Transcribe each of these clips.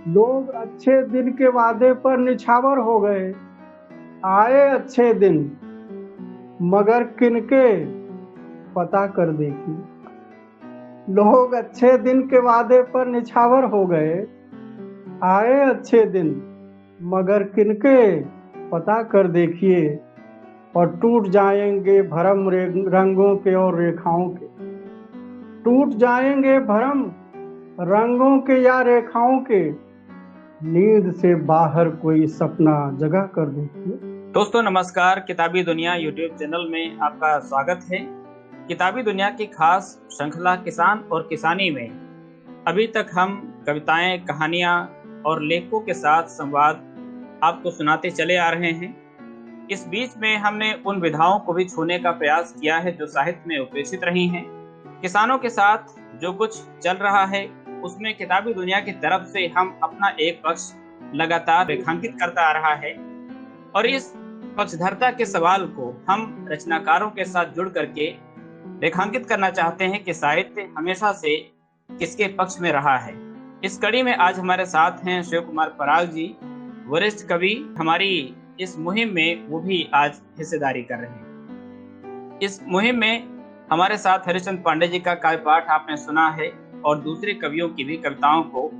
लोग अच्छे दिन के वादे पर निछावर हो गए। आए अच्छे दिन, मगर किनके पता कर देखी। लोग अच्छे दिन के वादे पर निछावर हो गए। आए अच्छे दिन, मगर किनके पता कर देखिए। और टूट जाएंगे भरम रंगों के और रेखाओं के। टूट जाएंगे भरम रंगों के या रेखाओं के। नींद से बाहर कोई सपना जगा कर देखिए। दोस्तों नमस्कार। किताबी दुनिया यूट्यूब चैनल में आपका स्वागत है। किताबी दुनिया की खास श्रृंखला किसान और किसानी में अभी तक हम कविताएं, कहानियां और लेखकों के साथ संवाद आपको सुनाते चले आ रहे हैं। इस बीच में हमने उन विधाओं को भी छूने का प्रयास किया है जो साहित्य में उपेक्षित रही हैं। किसानों के साथ जो कुछ चल रहा है उसमें किताबी दुनिया की तरफ से हम अपना एक पक्ष लगातार रेखांकित करता आ रहा है और इस पक्षधरता के सवाल को हम रचनाकारों के साथ जुड़ करके रेखांकित करना चाहते हैं कि साहित्य हमेशा से किसके पक्ष में रहा है। इस कड़ी में आज हमारे साथ हैं शिव कुमार पराग जी, वरिष्ठ कवि। हमारी इस मुहिम में वो भी आज हिस्सेदारी कर रहे हैं। इस मुहिम में हमारे साथ हरिश्चंद्र पांडे जी का काव्य पाठ आपने सुना है और दूसरे कवियों की भी कविताओं को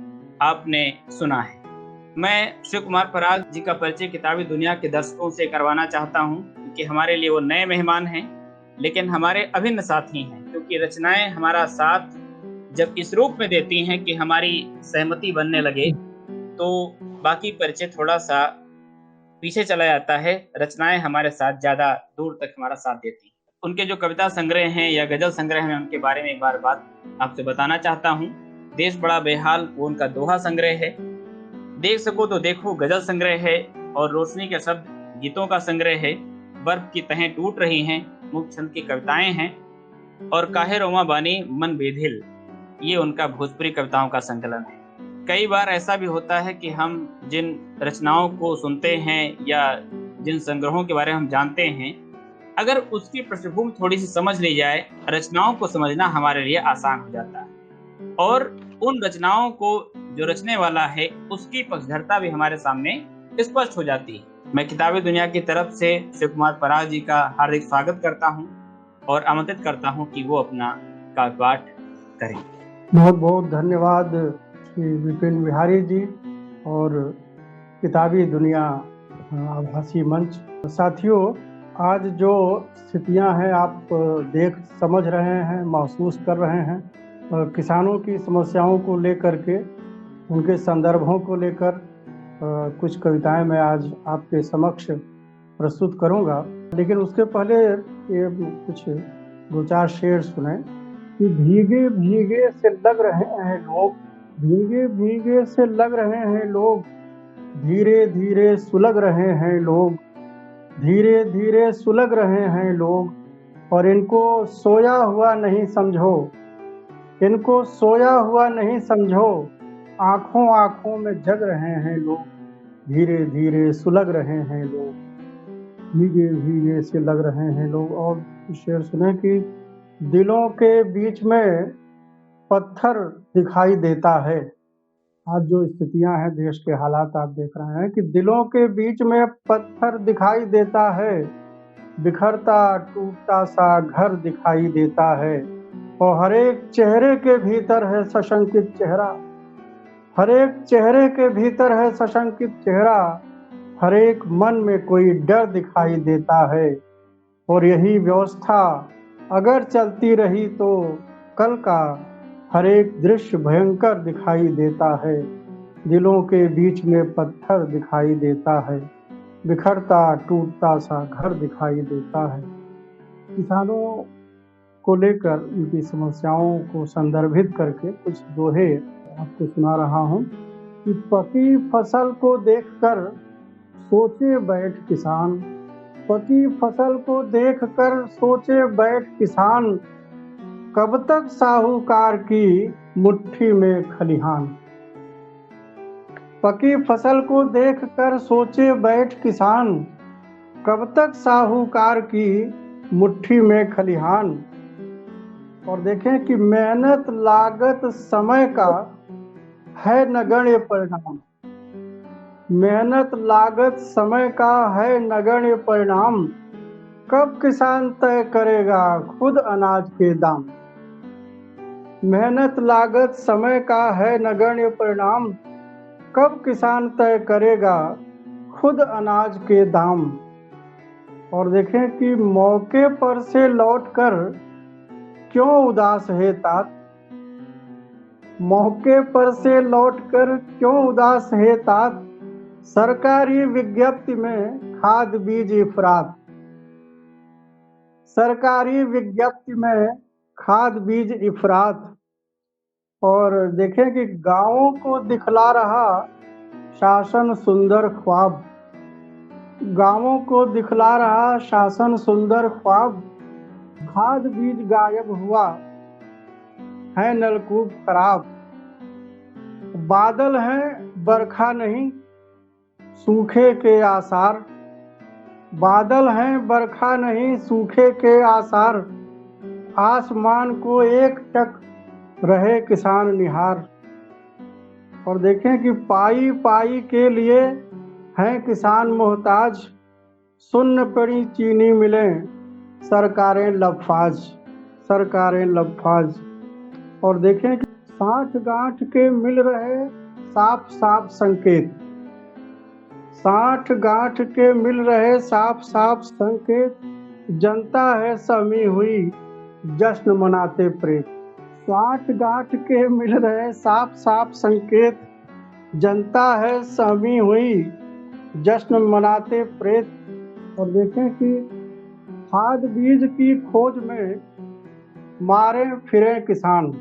आपने सुना है। मैं शिव कुमार पराग जी का परिचय किताबी दुनिया के दर्शकों से करवाना चाहता हूं, क्योंकि हमारे लिए वो नए मेहमान हैं लेकिन हमारे अभिन्न साथी हैं। क्योंकि रचनाएं हमारा साथ जब इस रूप में देती हैं कि हमारी सहमति बनने लगे तो बाकी परिचय थोड़ा सा पीछे चला जाता है। रचनाएं हमारे साथ ज्यादा दूर तक हमारा साथ देती हैं। उनके जो कविता संग्रह हैं या गजल संग्रह हैं उनके बारे में एक बार बात आपसे बताना चाहता हूँ। देश बड़ा बेहाल वो उनका दोहा संग्रह है। देख सको तो देखो गजल संग्रह है और रोशनी के शब्द गीतों का संग्रह है। बर्फ की तहें टूट रही हैं मुख छंद की कविताएं हैं। और काहे रोमा बानी मन बेधिल ये उनका भोजपुरी कविताओं का संकलन है। कई बार ऐसा भी होता है कि हम जिन रचनाओं को सुनते हैं या जिन संग्रहों के बारे में हम जानते हैं, अगर उसकी पृष्ठभूमि थोड़ी सी समझ ली जाए, रचनाओं को समझना हमारे लिए आसान हो जाता है और उन रचनाओं को जो रचने वाला है उसकी पक्षधरता भी हमारे सामने स्पष्ट हो जाती है। मैं किताबी दुनिया की तरफ से शिव कुमार पराग जी का हार्दिक स्वागत करता हूं और आमंत्रित करता हूं कि वो अपना काव्य पाठ करें। बहुत बहुत धन्यवाद श्री विपिन बिहारी जी और किताबी दुनिया आभासी मंच। साथियों, आज जो स्थितियां हैं आप देख समझ रहे हैं, महसूस कर रहे हैं। किसानों की समस्याओं को लेकर के, उनके संदर्भों को लेकर कुछ कविताएं मैं आज आपके समक्ष प्रस्तुत करूंगा। लेकिन उसके पहले ये कुछ दो चार शेर सुने कि भीगे भीगे से लग रहे हैं लोग, भीगे भीगे से लग रहे हैं लोग, धीरे धीरे सुलग रहे हैं लोग, धीरे धीरे सुलग रहे हैं लोग। और इनको सोया हुआ नहीं समझो, इनको सोया हुआ नहीं समझो, आंखों आंखों में जग रहे हैं लोग, धीरे धीरे सुलग रहे हैं लोग, भीगे भीगे से लग रहे हैं लोग। और शेर सुने कि दिलों के बीच में पत्थर दिखाई देता है। आज जो स्थितियां हैं, देश के हालात आप देख रहे हैं कि दिलों के बीच में पत्थर दिखाई देता है, बिखरता टूटता सा घर दिखाई देता है। और हर एक चेहरे के भीतर है सशंकित चेहरा, हर एक चेहरे के भीतर है सशंकित चेहरा, हर एक मन में कोई डर दिखाई देता है। और यही व्यवस्था अगर चलती रही तो कल का हर एक दृश्य भयंकर दिखाई देता है। दिलों के बीच में पत्थर दिखाई देता है, बिखरता टूटता सा घर दिखाई देता है। किसानों को लेकर उनकी समस्याओं को संदर्भित करके कुछ दोहे आपको सुना रहा हूँ कि पकी फसल को देखकर सोचे बैठ किसान, पकी फसल को देखकर सोचे बैठ किसान, कब तक साहूकार की मुट्ठी में खलिहान। पकी फसल को देखकर सोचे बैठ किसान, कब तक साहूकार की मुट्ठी में खलिहान। और देखें कि मेहनत लागत समय का है नगण्य परिणाम। मेहनत लागत समय का है नगण्य परिणाम। कब किसान तय करेगा खुद अनाज के दाम। मेहनत लागत समय का है नगण्य परिणाम। कब किसान तय करेगा खुद अनाज के दाम। और देखें कि मौके पर से लौटकर क्यों उदास है तात। मौके पर से लौटकर क्यों उदास है तात। सरकारी विज्ञप्ति में खाद बीज इफरात। सरकारी विज्ञप्ति में खाद बीज इफरात। और देखें कि गांवों को दिखला रहा शासन सुंदर ख्वाब। गांवों को दिखला रहा शासन सुंदर ख्वाब। खाद बीज गायब हुआ है नलकूप खराब। बादल हैं बरखा नहीं सूखे के आसार। बादल हैं बरखा नहीं सूखे के आसार। आसमान को एक टक रहे किसान निहार। और देखें कि पाई पाई के लिए हैं किसान मोहताज। सुन्न पड़ी चीनी मिलें सरकारें लबफाज। सरकारें लबफाज। और देखें कि साठ गांठ के मिल रहे साफ साफ संकेत। साठ गांठ के मिल रहे साफ साफ संकेत। जनता है सहमी हुई जश्न मनाते प्रेत। साठ गांठ के मिल रहे साफ साफ संकेत। जनता है सहमी हुई जश्न मनाते प्रेत। और देखें कि खाद बीज की खोज में मारे फिरे किसान।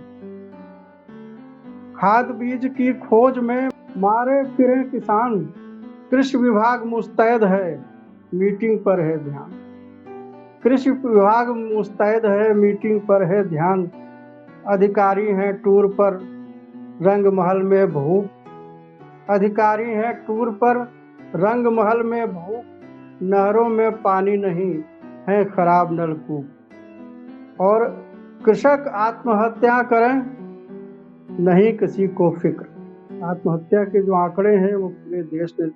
खाद बीज की खोज में मारे फिरे किसान। कृषि विभाग मुस्तैद है मीटिंग पर है ध्यान। कृषि विभाग मुस्तैद है मीटिंग पर है ध्यान। अधिकारी हैं टूर पर रंग महल में भूख। अधिकारी हैं टूर पर रंग महल में भूख। नहरों में पानी नहीं है खराब नलकूप। और कृषक आत्महत्या करें नहीं किसी को फिक्र। आत्महत्या के जो आंकड़े हैं वो पूरे देश ने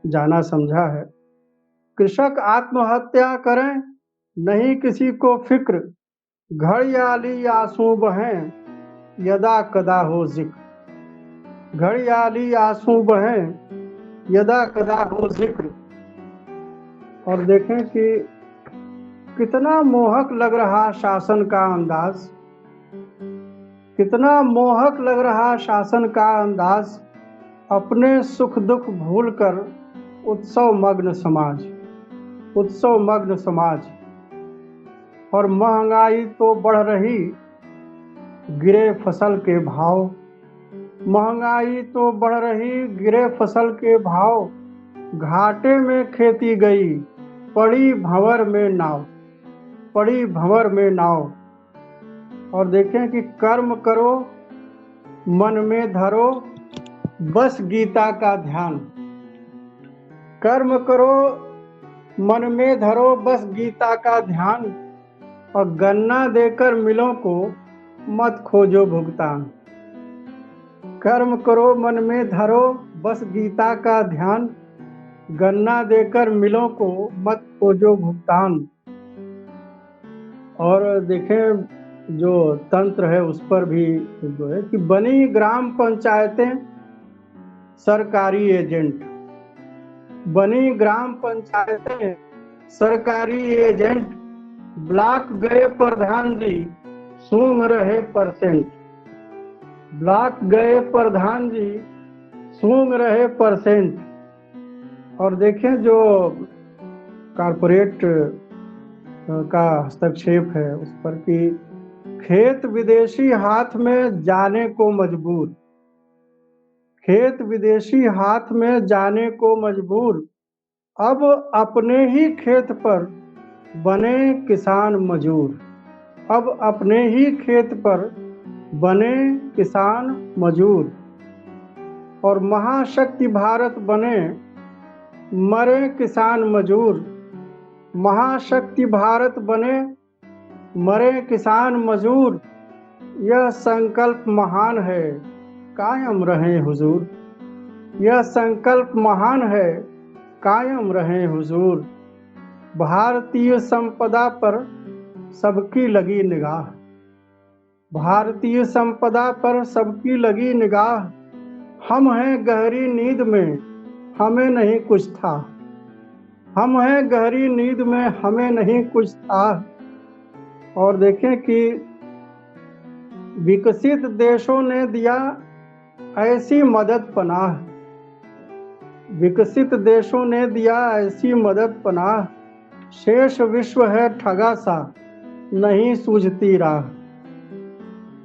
जाना समझा है। कृषक आत्महत्या करें नहीं किसी को फिक्र। घड़ियाली आंसू बहें यदा कदा हो जिक्र। घड़ियाली आंसू बहें यदा कदा हो जिक्र। और देखें कि कितना मोहक लग रहा शासन का अंदाज। कितना मोहक लग रहा शासन का अंदाज। अपने सुख दुख भूलकर उत्सव मग्न समाज। उत्सव मग्न समाज। और महंगाई तो बढ़ रही गिरे फसल के भाव। महंगाई तो बढ़ रही गिरे फसल के भाव। घाटे में खेती गई पड़ी भंवर में नाव। पड़ी भंवर में नाव। और देखें कि कर्म करो मन में धरो बस गीता का ध्यान। कर्म करो मन में धरो बस गीता का ध्यान। और गन्ना देकर मिलों को मत खोजो भुगतान। कर्म करो मन में धरो बस गीता का ध्यान। गन्ना देकर मिलों को मत खोजो भुगतान। और देखें जो तंत्र है उस पर भी जो है कि बनी ग्राम पंचायतें सरकारी एजेंट। बनी ग्राम पंचायतें सरकारी एजेंट। ब्लॉक गए प्रधान जी सूंघ रहे परसेंट। ब्लॉक गए प्रधान जी सूंघ रहे परसेंट। और देखें जो कारपोरेट का हस्तक्षेप है उस पर कि खेत विदेशी हाथ में जाने को मजबूर। खेत विदेशी हाथ में जाने को मजबूर। अब अपने ही खेत पर बने किसान मजूर। अब अपने ही खेत पर बने किसान मजूर। और महाशक्ति भारत बने मरे किसान मजूर। महाशक्ति भारत बने मरे किसान मजूर। यह संकल्प महान है कायम रहें हुजूर। यह संकल्प महान है, कायम रहें हुजूर। भारतीय संपदा पर सबकी लगी निगाह, भारतीय संपदा पर सबकी लगी निगाह। हम हैं गहरी नींद में, हमें नहीं कुछ था। हम हैं गहरी नींद में, हमें नहीं कुछ था। और देखें कि विकसित देशों ने दिया ऐसी मदद पनाह, विकसित देशों ने दिया ऐसी मदद पनाह। शेष विश्व है ठगा सा, नहीं सूझती राह।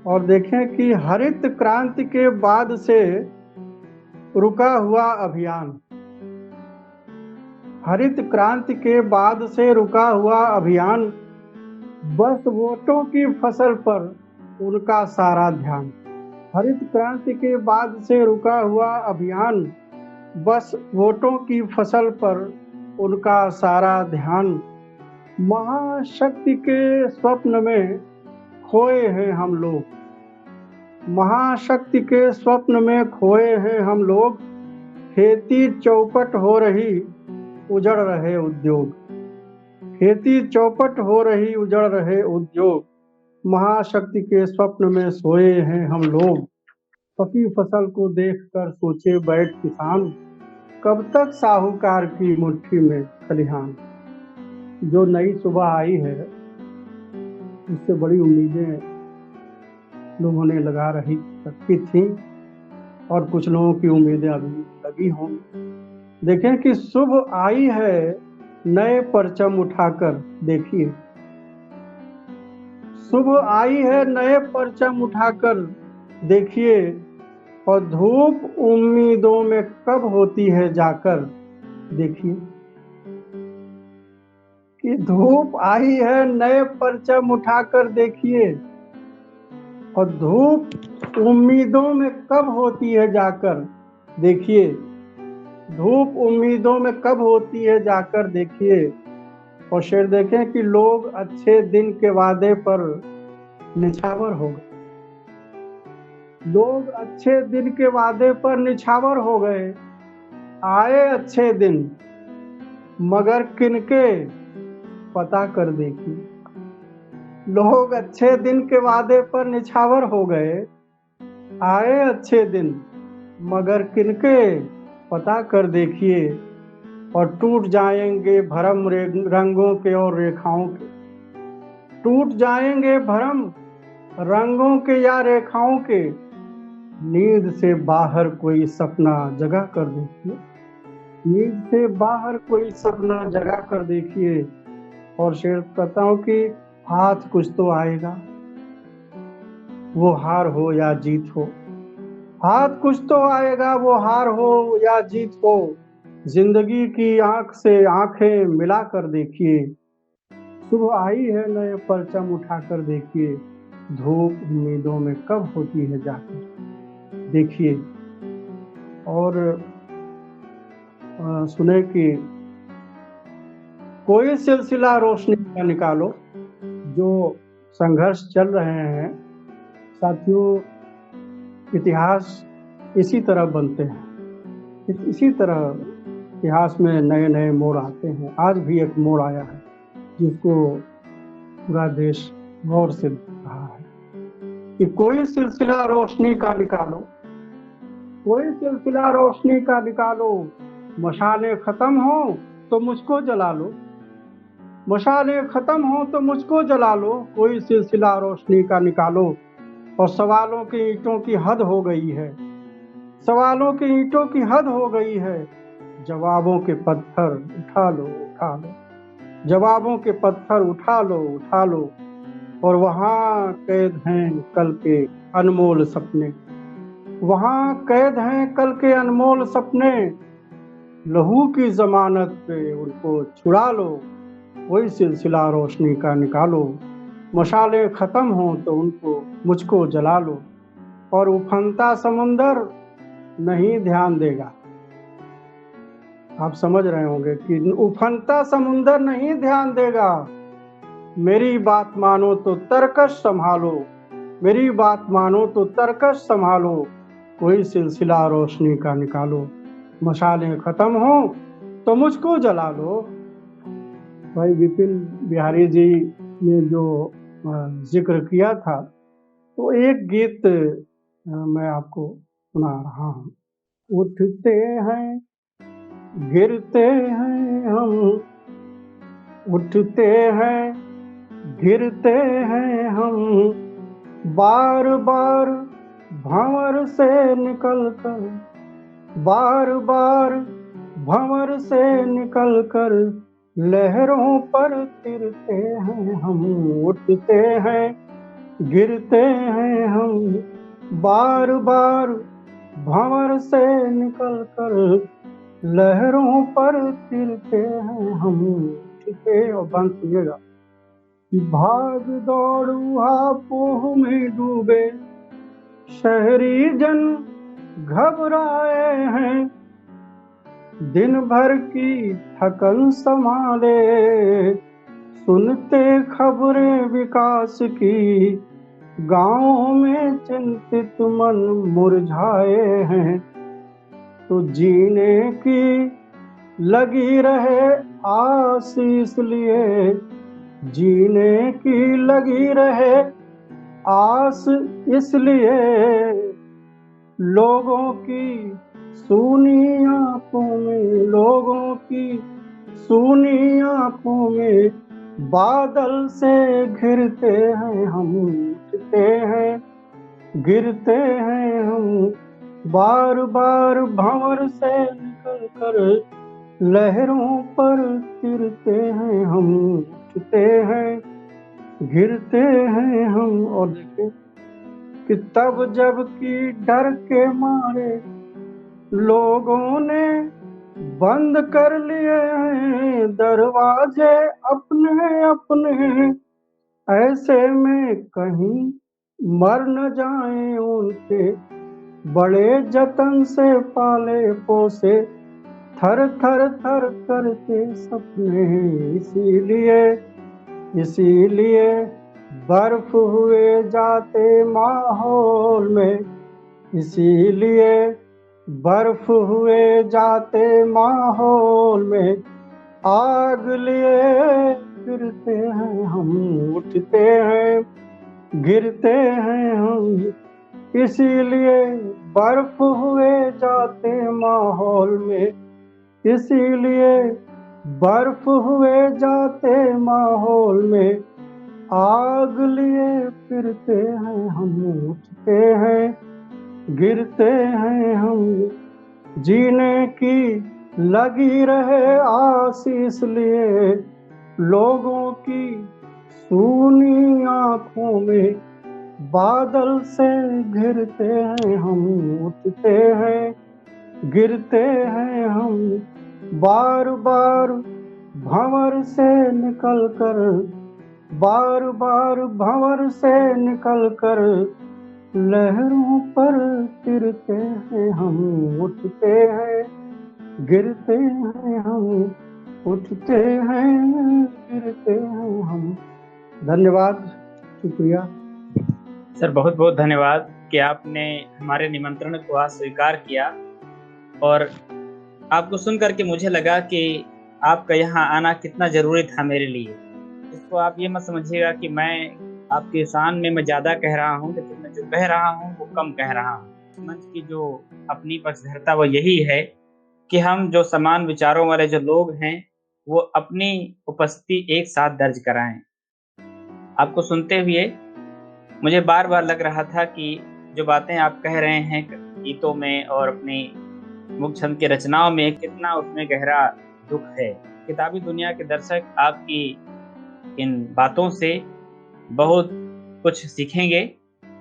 और देखें कि हरित क्रांति के बाद से रुका हुआ अभियान, हरित क्रांति के बाद से रुका हुआ अभियान। बस वोटों की फसल पर उनका सारा ध्यान। हरित क्रांति के बाद से रुका हुआ अभियान, बस वोटों की फसल पर उनका सारा ध्यान। महाशक्ति के स्वप्न में खोए हैं हम लोग, महाशक्ति के स्वप्न में खोए हैं हम लोग। खेती चौपट हो रही, उजड़ रहे उद्योग, खेती चौपट हो रही, उजड़ रहे उद्योग। महाशक्ति के स्वप्न में सोए हैं हम लोग। पकी फसल को देखकर सोचे बैठ किसान, कब तक साहूकार की मुट्ठी में खलिहान। जो नई सुबह आई है उससे बड़ी उम्मीदें लोगों ने लगा रखी थी और कुछ लोगों की उम्मीदें अभी लगी हों। देखें कि शुभ आई है नए परचम उठाकर, देखिए शुभ आई है नए परचम उठाकर देखिए। और धूप उम्मीदों में कब होती है जाकर, देखिए कि धूप आई है नए परचम उठाकर देखिए। और धूप उम्मीदों में कब होती है जाकर देखिए, धूप उम्मीदों में कब होती है जाकर देखिए। और शेर देखें कि लोग अच्छे दिन के वादे पर निछावर हो गए, लोग अच्छे दिन के वादे पर निछावर हो गए। आए अच्छे दिन मगर किनके, पता कर देखिए। लोग अच्छे दिन के वादे पर निछावर हो गए। आए अच्छे दिन मगर किनके, पता कर देखिए। और टूट जाएंगे भरम रंगों के और रेखाओं के, टूट जाएंगे भरम रंगों के या रेखाओं के। नींद से बाहर कोई सपना जगा कर देखिए, नींद से बाहर कोई सपना जगा कर देखिए। और शेर कहता हूँ कि हाथ कुछ तो आएगा, वो हार हो या जीत हो। हाथ कुछ तो आएगा, वो हार हो या जीत हो। जिंदगी की आंख से आंखें मिला कर देखिए। सुबह आई है नए परचम उठाकर देखिए। धूप उम्मीदों में कब होती है जाकर देखिए। और सुने कि कोई सिलसिला रोशनी का निकालो। जो संघर्ष चल रहे हैं साथियों, इतिहास इसी तरह बनते हैं, इसी तरह इतिहास में नए नए मोड़ आते हैं। आज भी एक मोड़ आया है जिसको पूरा देश गौर से देख रहा है कि कोई सिलसिला रोशनी का निकालो, कोई सिलसिला रोशनी का निकालो। मशालें खत्म हो तो मुझको जला लो, मशालें खत्म हो तो मुझको जला लो। कोई सिलसिला रोशनी का निकालो। और सवालों की ईंटों की हद हो गई है, सवालों की ईंटों की हद हो गई है। जवाबों के पत्थर उठा लो, उठा लो, जवाबों के पत्थर उठा लो, उठा लो। और वहाँ कैद हैं कल के अनमोल सपने, वहाँ कैद हैं कल के अनमोल सपने। लहू की जमानत पे उनको छुड़ा लो। कोई सिलसिला रोशनी का निकालो। मशालें खत्म हो तो उनको मुझको जला लो। और उफनता समुंदर नहीं ध्यान देगा। आप समझ रहे होंगे कि उफनता समुंदर नहीं ध्यान देगा। मेरी बात मानो तो तरकश संभालो, मेरी बात मानो तो तरकश संभालो। कोई सिलसिला रोशनी का निकालो, मशालें खत्म हो तो मुझको जला लो। भाई विपिन बिहारी जी ने जो जिक्र किया था, तो एक गीत मैं आपको सुना रहा हूँ। उठते हैं गिरते हैं हम, उठते हैं गिरते हैं हम, बार बार भंवर से निकल कर, बार बार भंवर से निकल कर लहरों पर तिरते हैं हम। उठते हैं गिरते हैं हम, बार बार भंवर से निकल कर लहरों पर तिरते हैं हम। ठीक है, और बंद कीजिएगा। भाग दौड़ हापों में डूबे शहरी जन घबराए हैं, दिन भर की थकन संभाले सुनते खबरें विकास की, गाँव में चिंतित मन मुरझाए हैं। तो जीने की लगी रहे आस, इसलिए जीने की लगी रहे आस, इसलिए लोगों की सूनी आंखों में, लोगों की सूनी आंखों में बादल से घिरते हैं हम। उठते हैं गिरते हैं हम, बार बार भंवर से निकल कर लहरों पर तिरते हैं हम। उठते हैं गिरते हैं हम। और देखिए कि तब जब कि डर के मारे लोगों ने बंद कर लिए हैं दरवाजे अपने अपने, ऐसे में कहीं मर न जाएं उनके बड़े जतन से पाले पोसे थर थर थर करते सपने। इसीलिए बर्फ हुए जाते माहौल में, इसीलिए बर्फ हुए जाते माहौल में आग लिए फिरते हैं हम। उठते हैं गिरते हैं हम, इसीलिए बर्फ हुए जाते माहौल में, इसीलिए बर्फ हुए जाते माहौल में आग लिए फिरते हैं हम। उठते हैं गिरते हैं हम, जीने की लगी रहे आस, इसलिए लोगों की सूनी आंखों में बादल से घिरते हैं हम। उठते हैं गिरते हैं हम, बार बार भंवर से निकल कर, बार बार भंवर से निकल कर लहरों पर तिरते हैं हम। उठते हैं गिरते हैं हम, उठते हैं गिरते हैं हम। धन्यवाद, शुक्रिया। सर बहुत बहुत धन्यवाद कि आपने हमारे निमंत्रण को आज स्वीकार किया, और आपको सुन करके मुझे लगा कि आपका यहाँ आना कितना ज़रूरी था मेरे लिए। इसको आप ये मत समझिएगा कि मैं आपके शान में मैं ज़्यादा कह रहा हूँ, लेकिन मैं जो कह रहा हूँ वो कम कह रहा हूँ। मंच की जो अपनी पक्षधरता वो यही है कि हम जो समान विचारों वाले जो लोग हैं वो अपनी उपस्थिति एक साथ दर्ज कराएं। आपको सुनते हुए मुझे बार बार लग रहा था कि जो बातें आप कह रहे हैं गीतों में और अपनी मुख छंद की रचनाओं में, कितना उसमें गहरा दुख है। किताबी दुनिया के दर्शक आपकी इन बातों से बहुत कुछ सीखेंगे,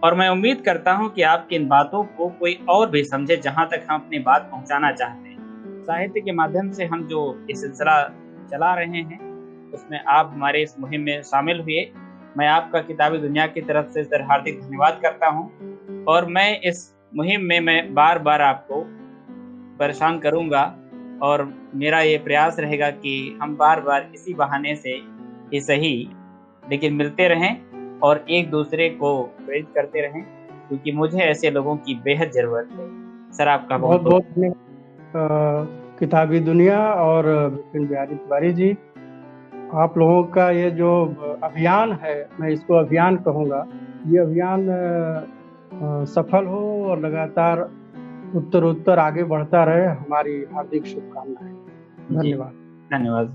और मैं उम्मीद करता हूं कि आपकी इन बातों को कोई और भी समझे जहां तक हम अपनी बात पहुंचाना चाहते हैं। साहित्य के माध्यम से हम जो ये सिलसिला चला रहे हैं उसमें आप हमारे इस मुहिम में शामिल हुए। मैं आपका किताबी दुनिया की तरफ से सर हार्दिक धन्यवाद करता हूं, और मैं इस मुहिम में मैं बार बार आपको परेशान करूंगा, और मेरा ये प्रयास रहेगा कि हम बार बार इसी बहाने से ही सही लेकिन मिलते रहें और एक दूसरे को प्रेरित करते रहें। क्योंकि मुझे ऐसे लोगों की बेहद ज़रूरत है। सर आपका बहुत बहुत बहुत बहुत धन्यवाद किताबी दुनिया और विपिन बिहारी तिवारी जी। आप लोगों का ये जो अभियान है, मैं इसको अभियान कहूँगा, ये अभियान सफल हो और लगातार उत्तरोत्तर आगे बढ़ता रहे, हमारी हार्दिक शुभकामनाएं। जी, धन्यवाद। धन्यवाद।